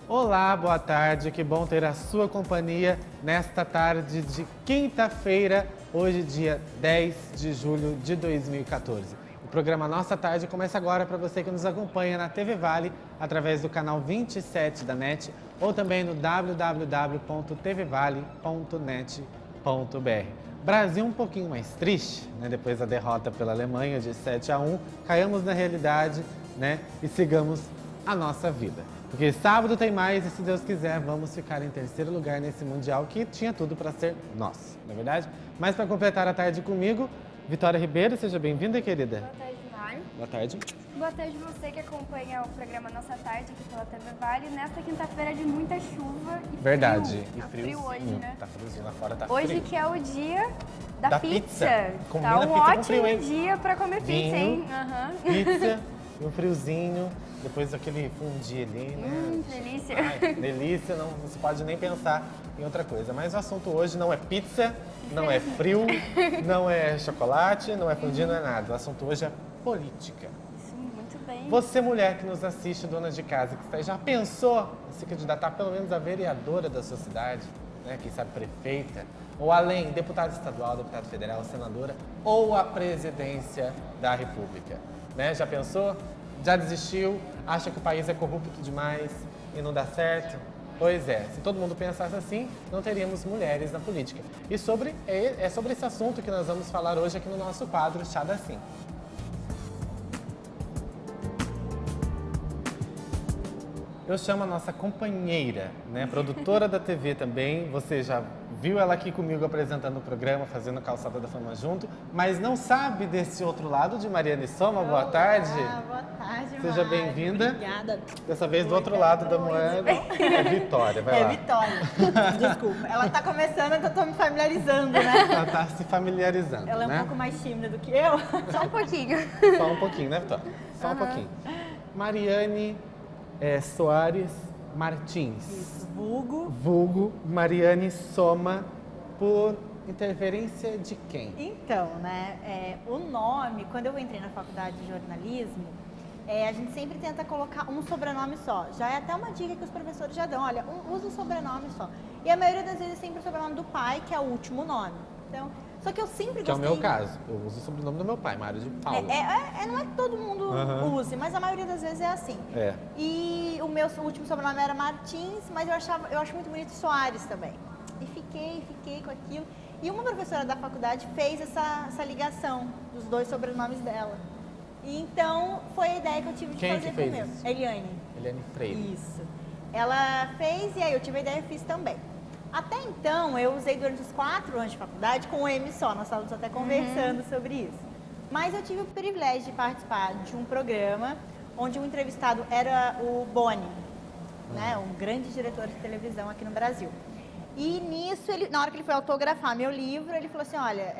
Olá, boa tarde, que bom ter a sua companhia nesta tarde de quinta-feira, hoje dia 10 de julho de 2014. O programa Nossa Tarde começa agora para você que nos acompanha na TV Vale, através do canal 27 da NET ou também no www.tvvale.net.br. Brasil um pouquinho mais triste, né? Depois da derrota pela Alemanha de 7-1, caiamos na realidade, né? E sigamos a nossa vida. Porque sábado tem mais e, se Deus quiser, vamos ficar em terceiro lugar nesse Mundial que tinha tudo para ser nosso, não é verdade? Mas para completar a tarde comigo, Vitória Ribeiro, seja bem-vinda, querida. Boa tarde, Mário. Boa tarde. Boa tarde você que acompanha o programa Nossa Tarde aqui pela TV Vale. Nesta quinta-feira de muita chuva e Verdade. frio. Tá frio frio hoje, né? Tá friozinho lá fora, tá Hoje frio. que é o dia da pizza. Combina Tá um pizza com ótimo frio, hein? dia pra comer pizza, Vinho, hein? Aham. Pizza e um friozinho, depois aquele fundi ali, né? Delícia. Ai, delícia, não se pode nem pensar em outra coisa. Mas o assunto hoje não é pizza, não é frio, não é chocolate, não é fundi, não é nada. O assunto hoje é política. Sim, muito bem. Você, mulher que nos assiste, dona de casa, que está, já pensou em se candidatar pelo menos a vereadora da sua cidade, né? Quem sabe prefeita, ou além, deputada estadual, deputada federal, senadora, ou a presidência da República, né? Já pensou? Já desistiu? Acha que o país é corrupto demais e não dá certo? Pois é, se todo mundo pensasse assim, não teríamos mulheres na política. E é sobre esse assunto que nós vamos falar hoje aqui no nosso quadro Chá da Sim. Eu chamo a nossa companheira, né, produtora da TV também. Você já viu ela aqui comigo apresentando o programa, fazendo Calçada da Fama junto, mas não sabe desse outro lado de Mariane Soma. Boa tarde. Boa tarde, Seja Mari. bem-vinda. Obrigada. Dessa vez do outro lado da moeda é Vitória, vai lá. Vitória. Desculpa. Ela tá começando, então eu tô me familiarizando, né? Ela tá se familiarizando, Ela é um né? pouco mais tímida do que eu. Só um pouquinho. Só um pouquinho, né, Vitória? Só um pouquinho. Mariane Soares Martins. Isso, vulgo. Vulgo Mariane Soma, por interferência de quem? Então, né, o nome, quando eu entrei na faculdade de jornalismo, a gente sempre tenta colocar um sobrenome só. Já é até uma dica que os professores já dão, olha, usa um sobrenome só. E a maioria das vezes é sempre o sobrenome do pai, que é o último nome. Então, só que eu sempre Que é o gostei... meu caso. Eu uso o sobrenome do meu pai, Mário de Paula. Não é que todo mundo use, mas a maioria das vezes é assim. É. E o meu último sobrenome era Martins, mas eu acho muito bonito Soares também. E fiquei com aquilo. E uma professora da faculdade fez essa ligação dos dois sobrenomes dela. E então foi a ideia que eu tive de Quem fazer que fez com o meu. isso? Eliane. Eliane Freire. Isso. Ela fez e aí eu tive a ideia e fiz também. Até então, eu usei durante os 4 anos de faculdade com o M só, nós estávamos até conversando sobre isso. Mas eu tive o privilégio de participar de um programa onde o entrevistado era o Boni, né, um grande diretor de televisão aqui no Brasil. E nisso, na hora que ele foi autografar meu livro, ele falou assim, olha,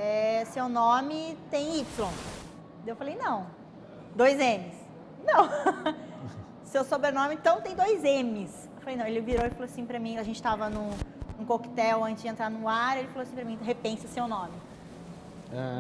seu nome tem Y. Eu falei, não. 2 M's. Não. Seu sobrenome, então, tem 2 M's. Eu falei, não. Ele virou e falou assim pra mim, a gente estava num coquetel antes de entrar no ar, ele falou assim pra mim, repense o seu nome.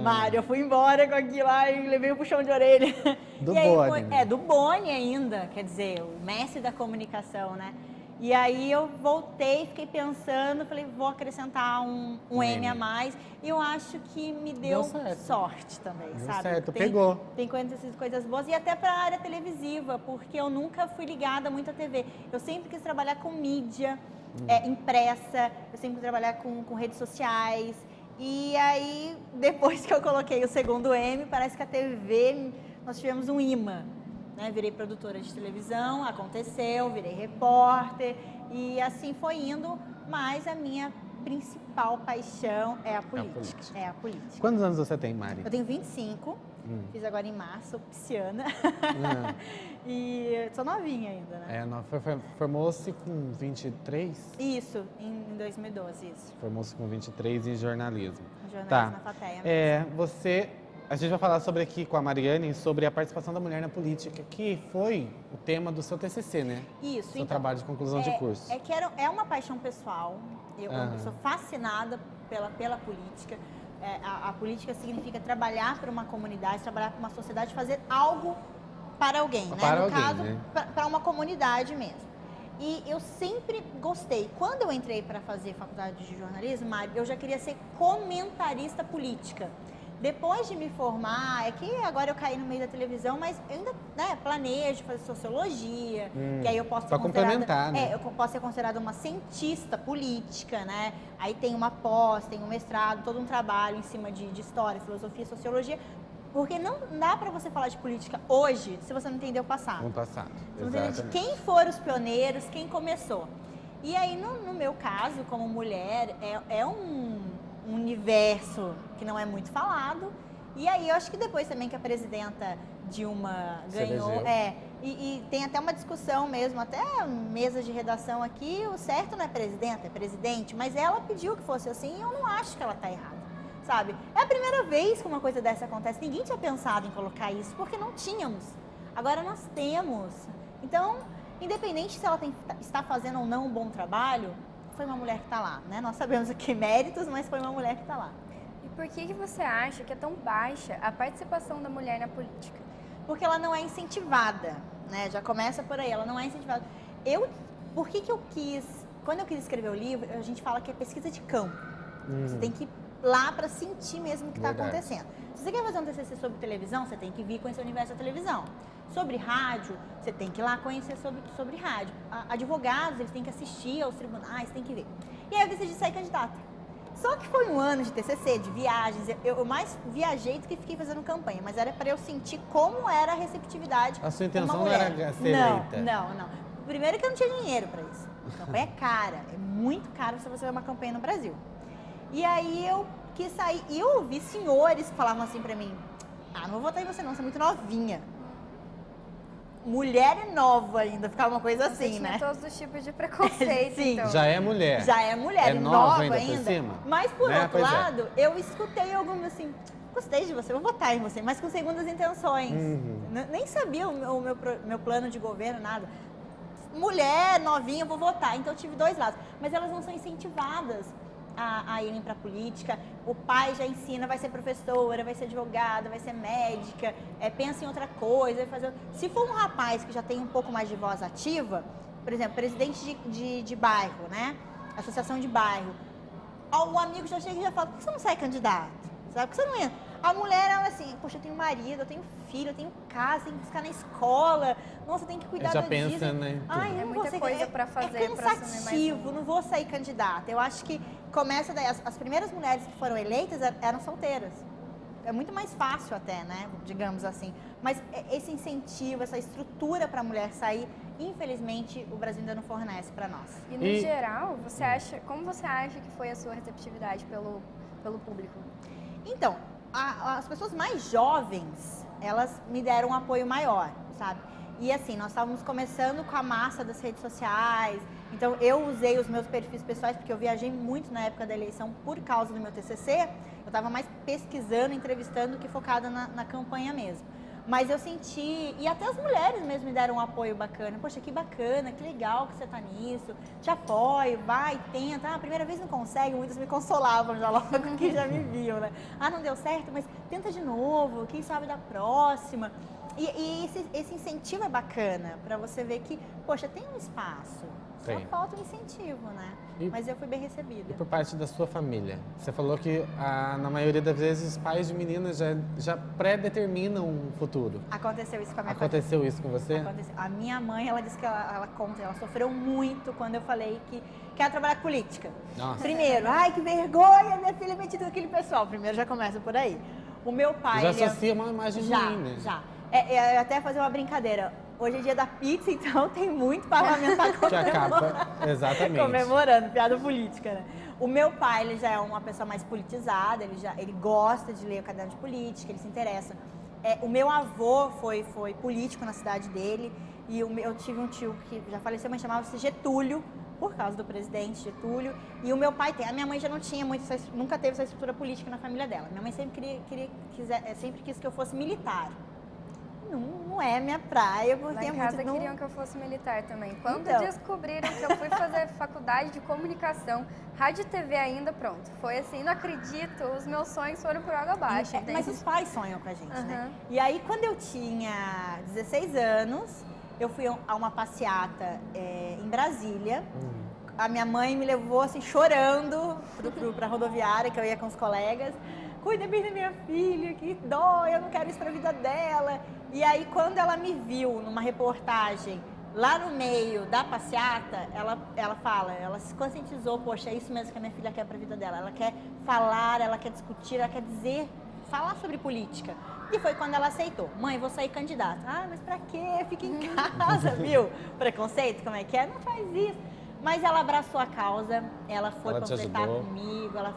Mário, eu fui embora com aquilo lá e levei um puxão de orelha. Do e aí Boni. do Boni ainda, quer dizer, o mestre da comunicação, né? E aí eu voltei, fiquei pensando, falei, vou acrescentar um M a mais. E eu acho que me deu sorte também, Deu sabe? certo, pegou. Tem coisas boas. E até para a área televisiva, porque eu nunca fui ligada muito à TV. Eu sempre quis trabalhar com mídia impressa, eu sempre quis trabalhar com redes sociais. E aí, depois que eu coloquei o segundo M, parece que a TV, nós tivemos um imã. Né? Virei produtora de televisão, aconteceu, virei repórter e assim foi indo, mas a minha principal paixão é a política. Quantos anos você tem, Mari? Eu tenho 25, fiz agora em março, sou pisciana e sou novinha ainda, né? Formou-se com 23? Isso, em 2012, isso. Formou-se com 23 em jornalismo. Jornalismo na FATEA. A gente vai falar sobre aqui com a Mariane sobre a participação da mulher na política, que foi o tema do seu TCC, né? Isso. Seu trabalho de conclusão de curso. É uma paixão pessoal. Eu sou fascinada pela política. A política significa trabalhar para uma comunidade, trabalhar para uma sociedade, fazer algo para alguém, né? Para no alguém, caso, né? para uma comunidade mesmo. E eu sempre gostei. Quando eu entrei para fazer faculdade de jornalismo, Mário, eu já queria ser comentarista política. Depois de me formar, é que agora eu caí no meio da televisão, mas eu ainda planejo fazer sociologia, que aí eu posso ser complementar, né? eu posso ser considerada uma cientista política, né? Aí tem uma pós, tem um mestrado, todo um trabalho em cima de história, filosofia, sociologia, porque não dá para você falar de política hoje se você não entender o passado. No passado, Você não entender de exatamente. quem foram os pioneiros, quem começou. E aí, no meu caso, como mulher, é um universo que não é muito falado. E aí eu acho que depois também que a presidenta Dilma ganhou, e tem até uma discussão mesmo, até mesas de redação aqui, o certo não é presidenta, é presidente, mas ela pediu que fosse assim e eu não acho que ela está errada, sabe? É a primeira vez que uma coisa dessa acontece, ninguém tinha pensado em colocar isso, porque não tínhamos. Agora nós temos. Então, independente se ela está fazendo ou não um bom trabalho, foi uma mulher que está lá, né? Nós sabemos aqui méritos, mas foi uma mulher que está lá. E por que você acha que é tão baixa a participação da mulher na política? Porque ela não é incentivada, né? Já começa por aí, ela não é incentivada. Por que eu quis, quando eu quis escrever o livro, a gente fala que é pesquisa de campo. Você tem que ir lá para sentir mesmo o que está acontecendo. Se você quer fazer um TCC sobre televisão, você tem que vir conhecer o universo da televisão. Sobre rádio, você tem que ir lá conhecer sobre rádio. Advogados, eles têm que assistir aos tribunais, tem que ver. E aí eu decidi sair candidata. Só que foi um ano de TCC, de viagens. Eu mais viajei do que fiquei fazendo campanha, mas era para eu sentir como era a receptividade. A sua intenção não era ser eleita? Não. Primeiro que eu não tinha dinheiro para isso. A campanha é cara, é muito caro se você ver uma campanha no Brasil. E aí eu quis sair, e eu ouvi senhores que falavam assim para mim: não vou votar em você não, você é muito novinha. Mulher é nova ainda, ficava uma coisa assim, né? Todos os tipos de preconceito, Sim. então. Já é mulher. Já é mulher, É e nova nova ainda por cima. Mas por Né? outro Pois é. lado, eu escutei alguns assim, gostei de você, vou votar em você, mas com segundas intenções. Nem sabia o meu plano de governo, nada. Mulher, novinha, vou votar. Então eu tive dois lados. Mas elas não são incentivadas a irem para a política. O pai já ensina, vai ser professora, vai ser advogada, vai ser médica, pensa em outra coisa, vai fazer... Se for um rapaz que já tem um pouco mais de voz ativa, por exemplo, presidente de bairro, né? Associação de bairro, o amigo já chega e já fala: por que você não sai candidato? Sabe? Por que você não entra? A mulher, ela assim, poxa, eu tenho marido, eu tenho filho, eu tenho casa, tenho que buscar na escola, nossa, eu tenho que cuidar Já da pensa, Disney. né? Ai, eu É não muita vou ser, coisa pra fazer, é pra assumir mais cansativo, um. não vou sair candidata. Eu acho que começa daí, as primeiras mulheres que foram eleitas eram solteiras. É muito mais fácil até, né, digamos assim. Mas esse incentivo, essa estrutura para a mulher sair, infelizmente, o Brasil ainda não fornece para nós. E no geral, como você acha que foi a sua receptividade pelo público? Então, as pessoas mais jovens, elas me deram um apoio maior, sabe? E assim, nós estávamos começando com a massa das redes sociais, então eu usei os meus perfis pessoais, porque eu viajei muito na época da eleição por causa do meu TCC, eu estava mais pesquisando, entrevistando do que focada na campanha mesmo. Mas eu senti, e até as mulheres mesmo me deram um apoio bacana. Poxa, que bacana, que legal que você tá nisso, te apoio, vai, tenta. A primeira vez não consegue, muitas me consolavam já logo que já me viam, né? Não deu certo, mas tenta de novo, quem sabe da próxima. E esse incentivo é bacana, para você ver que, poxa, tem um espaço. Só Tem. falta um incentivo, né? Mas eu fui bem recebida. E por parte da sua família? Você falou que, na maioria das vezes, os pais de meninas já pré-determinam um futuro. Aconteceu isso com a minha Aconteceu isso com você? Aconteceu. A minha mãe, ela disse que ela conta, ela sofreu muito quando eu falei que quer trabalhar com política. Nossa. Primeiro, ai, que vergonha, minha filha é metida naquele pessoal. Primeiro já começa por aí. O meu pai... Já ele associa uma imagem ruim, né? Já. Eu até fazer uma brincadeira. Hoje é dia da pizza, então tem muito parlamentar Que acaba, exatamente. comemorando, piada política, né? O meu pai, ele já é uma pessoa mais politizada, ele gosta de ler o caderno de política, ele se interessa. O meu avô foi político na cidade dele, e eu tive um tio que já faleceu, mas chamava-se Getúlio, por causa do presidente Getúlio. E o meu pai tem. A minha mãe já não tinha nunca teve essa estrutura política na família dela. Minha mãe sempre sempre quis que eu fosse militar. Não é minha praia, porque Lá em é casa muito... queriam que eu fosse militar também. Quando Então. descobriram que eu fui fazer faculdade de comunicação, rádio e TV ainda, pronto. Foi assim, não acredito, os meus sonhos foram por água abaixo. Mas entende? os pais sonham com a gente, né? Aham. E aí, quando eu tinha 16 anos, eu fui a uma passeata em Brasília. A minha mãe me levou assim, chorando pra rodoviária, que eu ia com os colegas. Cuida bem da minha filha, que dó, eu não quero isso pra vida dela. E aí, quando ela me viu numa reportagem lá no meio da passeata, ela se conscientizou, poxa, é isso mesmo que a minha filha quer pra vida dela. Ela quer falar, ela quer discutir, ela quer falar sobre política. E foi quando ela aceitou. Mãe, vou sair candidata. Ah, mas pra quê? Fica em casa, viu? Preconceito, como é que é? Não faz isso. Mas ela abraçou a causa, ela foi panfletar comigo, ela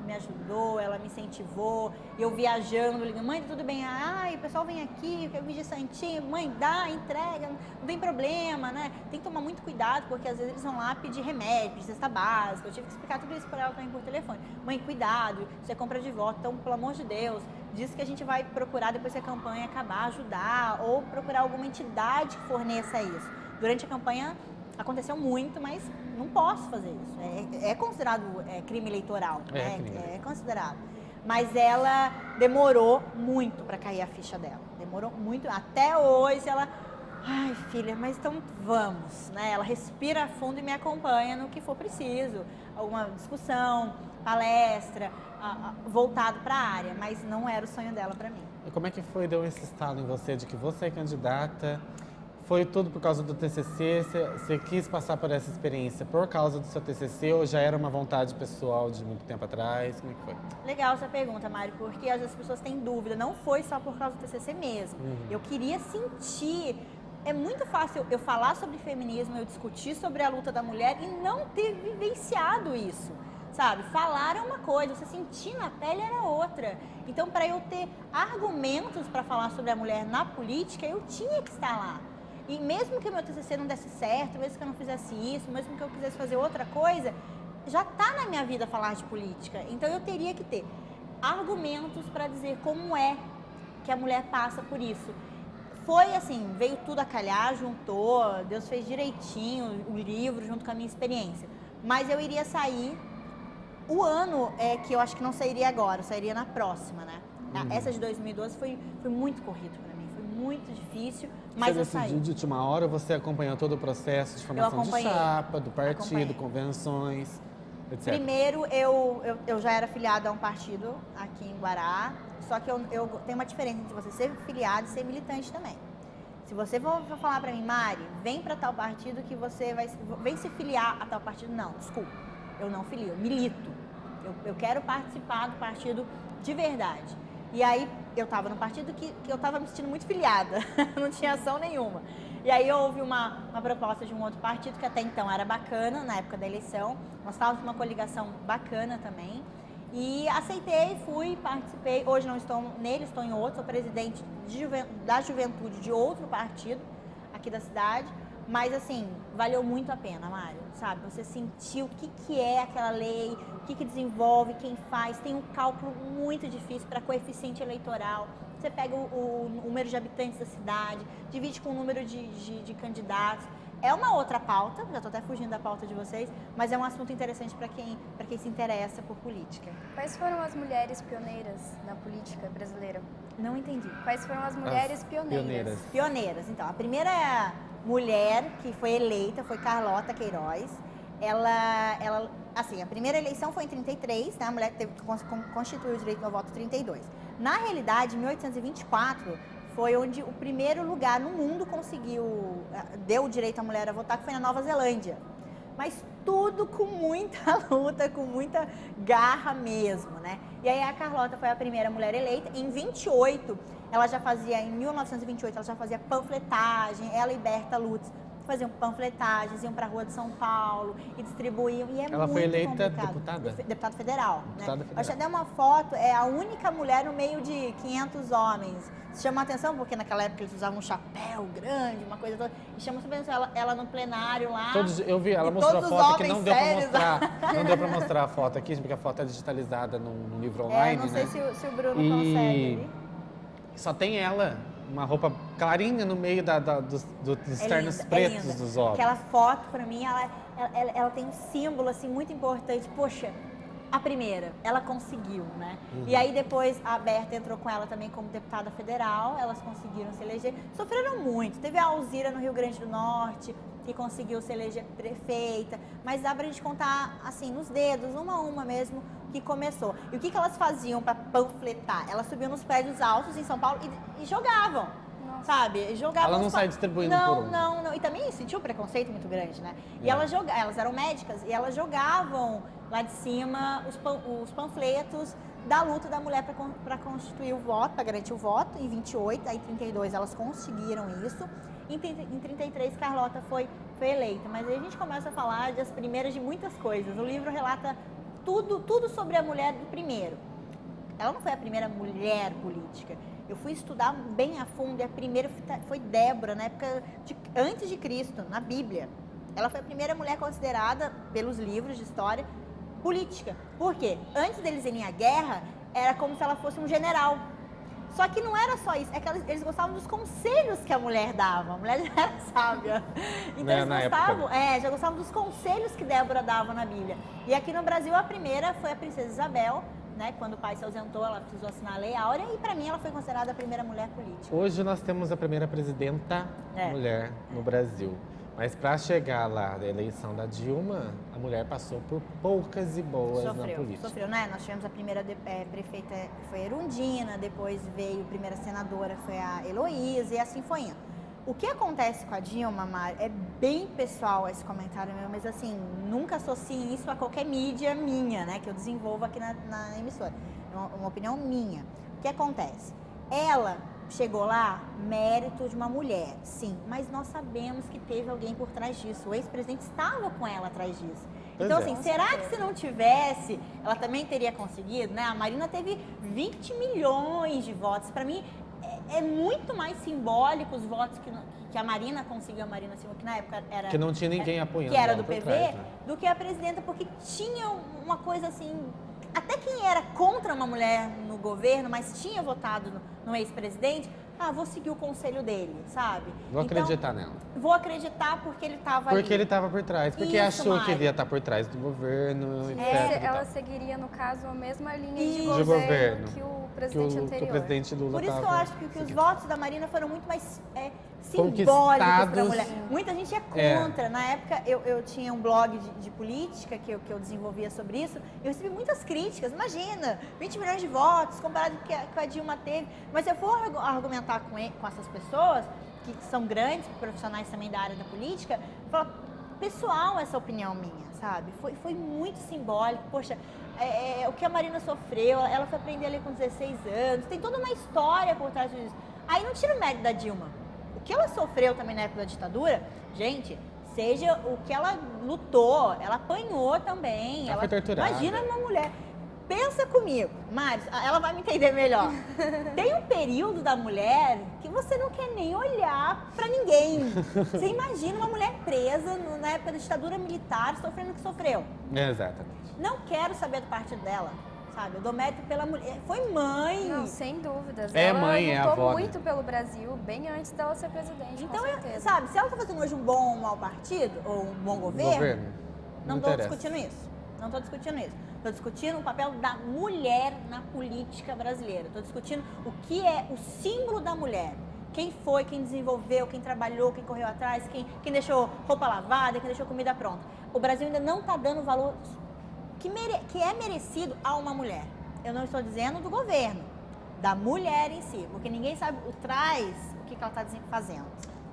me ajudou, ela me incentivou. Eu viajando, ligando, mãe, tudo bem? Ai, o pessoal vem aqui, eu vi de santinho, mãe, dá, entrega, não tem problema, né? Tem que tomar muito cuidado, porque às vezes eles vão lá pedir remédio, pedir cesta básica. Eu tive que explicar tudo isso para ela também por telefone. Mãe, cuidado, isso é compra de voto, então, pelo amor de Deus, diz que a gente vai procurar, depois que a campanha acabar, ajudar, ou procurar alguma entidade que forneça isso. Durante a campanha, aconteceu muito, mas não posso fazer isso. É considerado crime eleitoral, né? É considerado. Mas ela demorou muito para cair a ficha dela. Demorou muito. Até hoje ela... Ai, filha, mas então vamos, né? Ela respira fundo e me acompanha no que for preciso. Alguma discussão, palestra, voltado para a área. Mas não era o sonho dela para mim. E como é que foi, deu esse estalo em você de que você é candidata? Foi tudo por causa do TCC? Você quis passar por essa experiência por causa do seu TCC ou já era uma vontade pessoal de muito tempo atrás? Como é que foi? Legal essa pergunta, Mário, porque às vezes as pessoas têm dúvida. Não foi só por causa do TCC mesmo. Eu queria sentir. É muito fácil eu falar sobre feminismo, eu discutir sobre a luta da mulher e não ter vivenciado isso. Sabe? Falar é uma coisa, você sentir na pele era outra. Então, para eu ter argumentos para falar sobre a mulher na política, eu tinha que estar lá. E mesmo que o meu TCC não desse certo, mesmo que eu não fizesse isso, mesmo que eu quisesse fazer outra coisa, já está na minha vida falar de política. Então eu teria que ter argumentos para dizer como é que a mulher passa por isso. Foi assim, veio tudo a calhar, juntou, Deus fez direitinho o livro junto com a minha experiência. Mas eu iria sair, o ano que eu acho que não sairia agora, eu sairia na próxima, né? Essa de 2012 foi muito corrido para mim, foi muito difícil. Mas você decidiu de última hora ou você acompanhou todo o processo de formação de chapa, do partido, convenções, etc? Primeiro, eu já era filiada a um partido aqui em Guará, só que eu tenho uma diferença entre você ser filiado e ser militante também. Se você for falar pra mim, Mari, vem pra tal partido que você vem se filiar a tal partido, não, desculpa, eu não filio, eu milito. Eu quero participar do partido de verdade. E aí, eu estava num partido que eu estava me sentindo muito filiada, não tinha ação nenhuma. E aí, houve uma proposta de um outro partido que até então era bacana, na época da eleição. Nós estávamos com uma coligação bacana também. E aceitei, fui, participei. Hoje não estou nele, estou em outro. Sou presidente da juventude de outro partido aqui da cidade. Mas, assim, valeu muito a pena, Mário, sabe? Você sentiu o que é aquela lei, o que desenvolve, quem faz. Tem um cálculo muito difícil para coeficiente eleitoral. Você pega o número de habitantes da cidade, divide com o número de candidatos. É uma outra pauta, já estou até fugindo da pauta de vocês, mas é um assunto interessante para quem se interessa por política. Quais foram as mulheres pioneiras na política brasileira? Não entendi. Quais foram as mulheres pioneiras? Pioneiras. Então, a primeira mulher que foi eleita foi Carlota Queiroz. Ela, assim, a primeira eleição foi em 33, né? A mulher teve que constituir o direito ao voto em 32. Na realidade, em 1824, foi onde o primeiro lugar no mundo deu o direito à mulher a votar, que foi na Nova Zelândia. Mas tudo com muita luta, com muita garra mesmo, né? E aí a Carlota foi a primeira mulher eleita. Em 28, em 1928, ela já fazia panfletagem, ela e Berta Lutz faziam panfletagens, iam para a Rua de São Paulo e distribuíam. E ela foi eleita deputada? Deputada federal. Deputada né? federal. Eu achei até uma foto, é a única mulher no meio de 500 homens. Chama a atenção porque naquela época eles usavam um chapéu grande, uma coisa toda. E chama a atenção ela no plenário lá. Eu vi, ela mostrou a foto que não deu para mostrar. Não deu para mostrar a foto aqui, porque a foto é digitalizada no livro online. Não sei né? se o Bruno consegue. Só tem ela. Uma roupa clarinha no meio dos ternos pretos dos homens. Aquela foto, pra mim, ela tem um símbolo assim, muito importante. Poxa, a primeira, ela conseguiu, né? E aí depois a Berta entrou com ela também como deputada federal, elas conseguiram se eleger. Sofreram muito. Teve a Alzira no Rio Grande do Norte, que conseguiu se eleger prefeita, mas dá pra gente contar, assim, nos dedos, uma a uma mesmo, que começou. E o que elas faziam para panfletar? Elas subiam nos prédios altos em São Paulo e jogavam. Sabe? Jogavam. Ela não sai distribuindo por um. Não. E também sentiu um preconceito muito grande, né? E elas eram médicas e elas jogavam lá de cima os panfletos da luta da mulher para constituir o voto, para garantir o voto. Em 28, aí 32 elas conseguiram isso. Em 33 Carlota foi eleita. Mas aí a gente começa a falar das primeiras de muitas coisas. O livro relata tudo sobre a mulher do primeiro. Ela não foi a primeira mulher política. Eu fui estudar bem a fundo e a primeira foi Débora, na época antes de Cristo, na Bíblia. Ela foi a primeira mulher considerada, pelos livros de história, política. Por quê? Antes deles irem à guerra, era como se ela fosse um general. Só que não era só isso, é que eles gostavam dos conselhos que a mulher dava. A mulher já era sábia. Então eles gostavam, já gostavam dos conselhos que Débora dava na Bíblia. E aqui no Brasil, a primeira foi a princesa Isabel, né? Quando o pai se ausentou, ela precisou assinar a Lei Áurea e, para mim, ela foi considerada a primeira mulher política. Hoje nós temos a primeira presidenta mulher no Brasil. Mas para chegar lá da eleição da Dilma, a mulher passou por poucas e boas na política. Sofreu, né? Nós tivemos a primeira prefeita, foi a Erundina, depois veio a primeira senadora, foi a Heloísa, e assim foi indo. O que acontece com a Dilma, Mari, é bem pessoal esse comentário meu, mas assim, nunca associe isso a qualquer mídia minha, né? Que eu desenvolvo aqui na emissora. É uma opinião minha. O que acontece? Ela chegou lá, mérito de uma mulher, sim, mas nós sabemos que teve alguém por trás disso. O ex-presidente estava com ela atrás disso. Então, assim, será que se não tivesse, ela também teria conseguido, né? A Marina teve 20 milhões de votos. Para mim, é muito mais simbólico os votos que a Marina conseguiu, a Marina Silva, que na época era... Que não tinha ninguém apoiando que era do por PV, trás, né? do que a presidenta, porque tinha uma coisa assim... Até quem era contra uma mulher no governo, mas tinha votado no ex-presidente, vou seguir o conselho dele, sabe? Vou acreditar nela. Vou acreditar porque ele estava ali. Porque ele estava por trás, porque Isso, achou que Mari. ele ia estar por trás do governo, etc. Ela seguiria, no caso, a mesma linha de Isso. governo que o presidente anterior. Que o presidente Lula Por isso que eu tava acho que os seguindo. votos da Marina foram muito mais simbólicos Conquistados. para a mulher. Muita gente é contra. Na época, eu tinha um blog de política que eu desenvolvia sobre isso. Eu recebi muitas críticas. Imagina, 20 milhões de votos comparado com o que a Dilma teve. Mas se eu for argumentar com essas pessoas, que são grandes profissionais também da área da política, eu falo, pessoal, essa opinião minha, sabe? Foi muito simbólico. Poxa, o que a Marina sofreu, ela foi aprender ali com 16 anos, tem toda uma história por trás disso. Aí não tira o mérito da Dilma. O que ela sofreu também na época da ditadura, gente, seja o que ela lutou, ela apanhou também. Ela foi torturada. Imagina uma mulher. Pensa comigo, Mari, ela vai me entender melhor. Tem um período da mulher que você não quer nem olhar pra ninguém. Você imagina uma mulher presa na época da ditadura militar, sofrendo o que sofreu. Exatamente. Não quero saber do partido dela, sabe? Eu dou mérito pela mulher. Foi mãe. Não, sem dúvidas. É Ela mãe, é lutou avó, muito pelo Brasil, bem antes dela ser presidente, Então, com certeza. sabe, se ela tá fazendo hoje um bom ou um mau partido, ou um bom governo, não tô interessa. discutindo isso. Não tô discutindo isso. Estou discutindo o papel da mulher na política brasileira. Estou discutindo o que é o símbolo da mulher. Quem foi, quem desenvolveu, quem trabalhou, quem correu atrás, quem deixou roupa lavada, quem deixou comida pronta. O Brasil ainda não está dando o valor que é merecido a uma mulher. Eu não estou dizendo do governo, da mulher em si. Porque ninguém sabe o trás, o que ela está fazendo.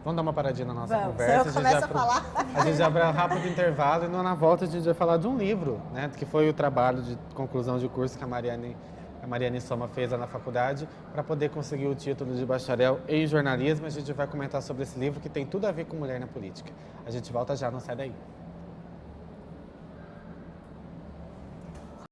Vamos dar uma paradinha na nossa Vamos, conversa. eu começo a falar. A gente abre um rápido intervalo e na volta a gente vai falar de um livro, né? Que foi o trabalho de conclusão de curso que a Mariane Soma fez lá na faculdade para poder conseguir o título de bacharel em jornalismo. A gente vai comentar sobre esse livro que tem tudo a ver com mulher na política. A gente volta já, não sai daí.